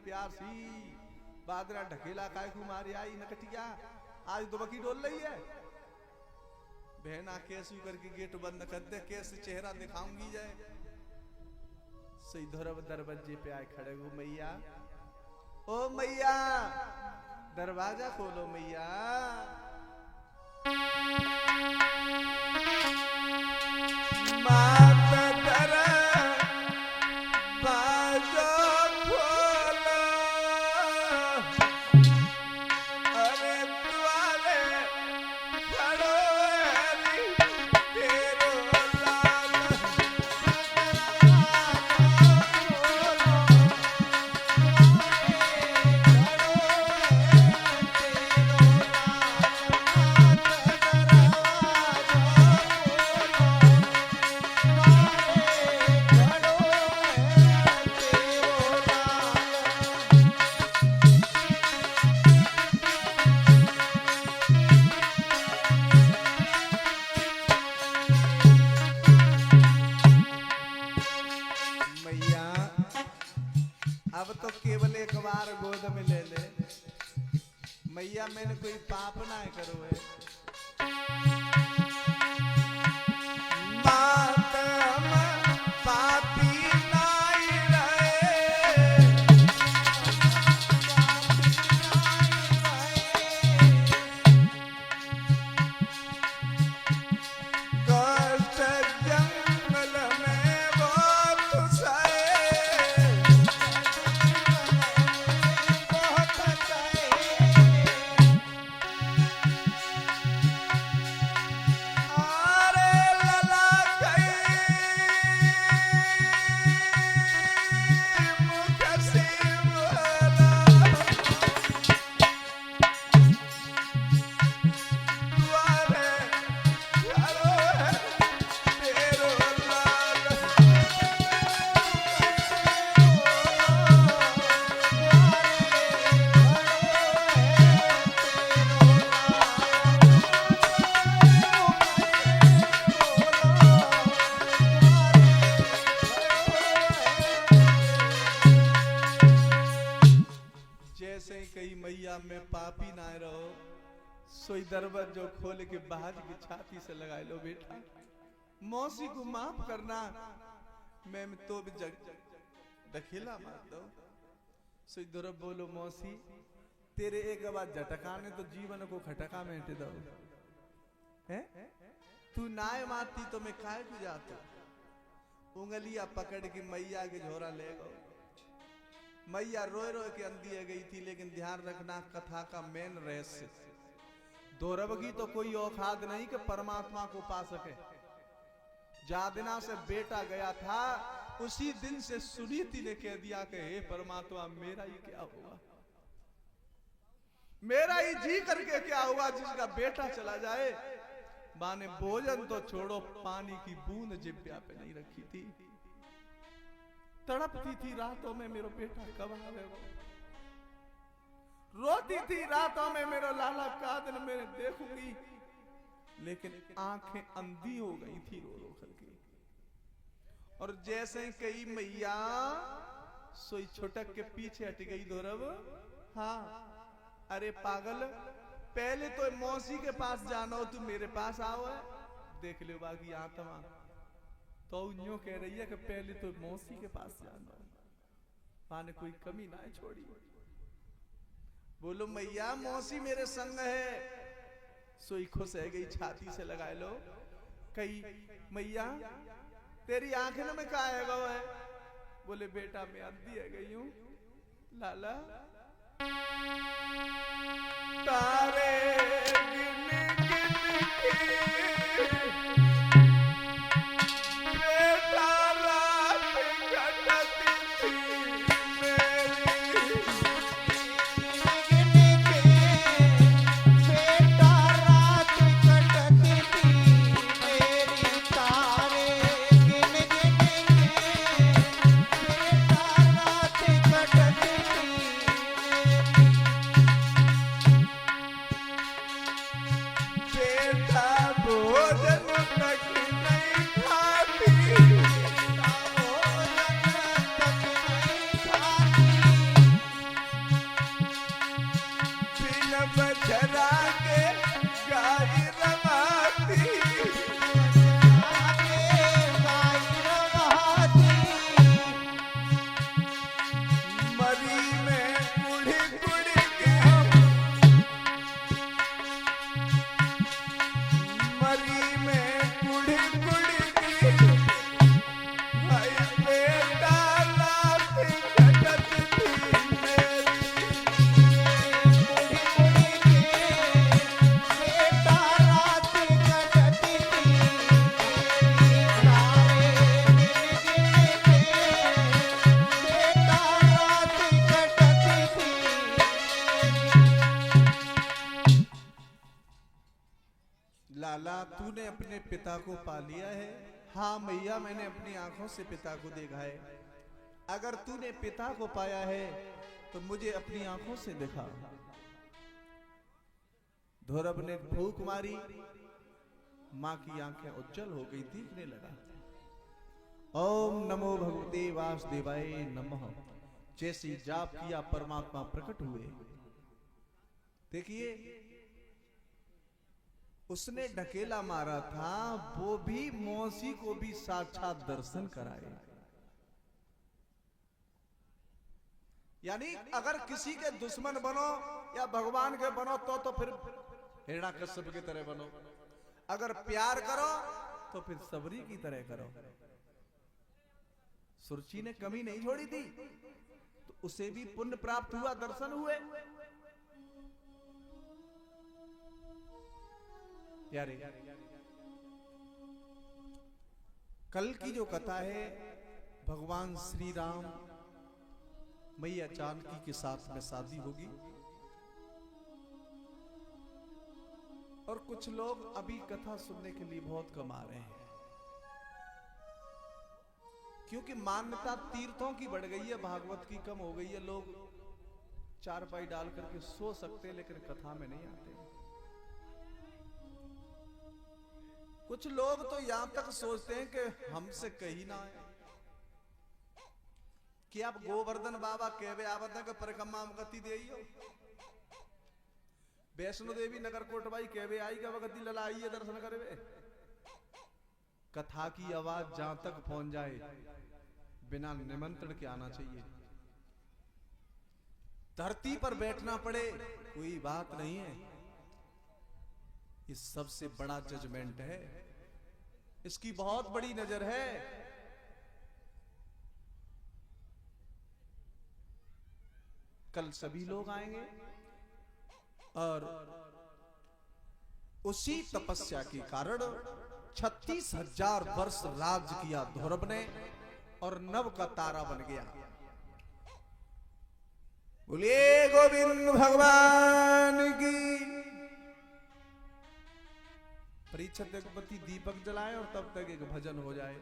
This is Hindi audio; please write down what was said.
प्यासी बादरा ढकेला काय को मारे आई नकटिया आज दुबकी डोल रही है। बहना कैसे करके गेट बंद कर दे, कैसे चेहरा दिखाऊंगी जाए। सही धरब दरवाजे पे आए खड़े हो मैया, ओ मैया दरवाजा खोलो मैया। अब तो केवल एक बार गोद में ले ले मैया, मैंने कोई पाप ना करो है। पापी नाई रहे, कष्ट जंगल में बहुत सहे, में पापी ना रहो, सोई दरवाजा खोल के बाहर की छाती से लगा लो बेटा, मौसी को माफ करना, मैं तो भी ढकेला मार दो। सोई दरब बोलो मौसी तेरे एक बार झटका ने तो जीवन को खटका में हटे दो है, तू नाय मारती तो मैं काय को जाता। उंगलियां पकड़ के मैया के झोरा ले गो। मैया रोए रोए के अंधी गई थी, लेकिन ध्यान रखना कथा का मेन रहस्य, दौरव की तो कोई औकात नहीं कि परमात्मा को पा सके। जादिना से बेटा गया था, उसी दिन से सुनीति ने कह दिया कि हे परमात्मा मेरा ही क्या हुआ, मेरा ही जी करके क्या हुआ जिसका बेटा चला जाए। मां ने भोजन तो छोड़ो, पानी की बूंद जिब्या पे नहीं रखी थी। तड़पती थी रातों में मेरा बेटा कब आवेगा, रोती थी रातों में मेरा लाला का दिन मेरे देखूंगी, लेकिन आंखें अंधी हो गई थी रो रो करके। और जैसे ही कही मैया सोई छुटक के पीछे हट गई दौरव। हाँ अरे पागल, पहले तो मौसी के पास जाना हो, तू मेरे पास आओ है, देख ले बाकी आत्मा तो यूं कह रही है कि पहले तो मौसी के पास जाना, मां ने कोई कमी ना छोड़ी। बोलो मैया मौसी मेरे संग है। सोई खुश है गई, छाती से लगा लो। कही मैया तेरी आंखें में क्या है वो है। बोले बेटा मैं अंधी है गई हूं लाला, तारे गिन गिन के लाला तूने अपने पिता को पा लिया है। हाँ मैया, मैंने अपनी आंखों से पिता को देखा है। अगर तूने पिता को पाया है तो मुझे अपनी आंखों से दिखा। धोरब ने फूंक मारी, मां की आंखें उज्जवल हो गई, दिखने लगा। ओम नमो भगवते वासुदेवाय नमः। जैसी जाप किया परमात्मा प्रकट हुए। देखिए, उसने ढकेला मारा था, वो भी मौसी को भी साक्षात दर्शन कराए। यानी अगर किसी के दुश्मन बनो या भगवान के बनो तो फिर हिरण्याकश्यप की तरह बनो। अगर प्यार करो तो फिर सबरी की तरह करो। सुरुचि ने कमी नहीं छोड़ी थी, तो उसे भी पुण्य प्राप्त हुआ, दर्शन हुए। प्यारे, कल की जो कथा है, भगवान श्री राम मैया जानकी के साथ में शादी होगी। और कुछ लोग अभी कथा सुनने के लिए बहुत कम आ रहे हैं, क्योंकि मान्यता तीर्थों की बढ़ गई है, भागवत की कम हो गई है। लोग चारपाई डाल करके सो सकते हैं, लेकिन कथा में नहीं आते। कुछ लोग तो यहां तक सोचते हैं कि हमसे कहीं ना आए, कि आप गोवर्धन बाबा कहवे आवत है कि परिक्रमा गति दे। वैष्णो देवी नगर कोटबाई कहवे आई का वगति ललाई है, दर्शन करे। कथा की आवाज जहां तक पहुंच जाए, बिना निमंत्रण के आना चाहिए। धरती पर बैठना पड़े कोई बात नहीं है, ये सबसे बड़ा जजमेंट है, इसकी बहुत बड़ी नजर है। कल सभी लोग आएंगे और उसी तपस्या के कारण 36,000 वर्ष राज किया धोरब ने और नव का तारा बन गया। बोलिए गोविंद भगवान की। परीक्षित पति दीपक जलाए और तब तक एक भजन हो जाए।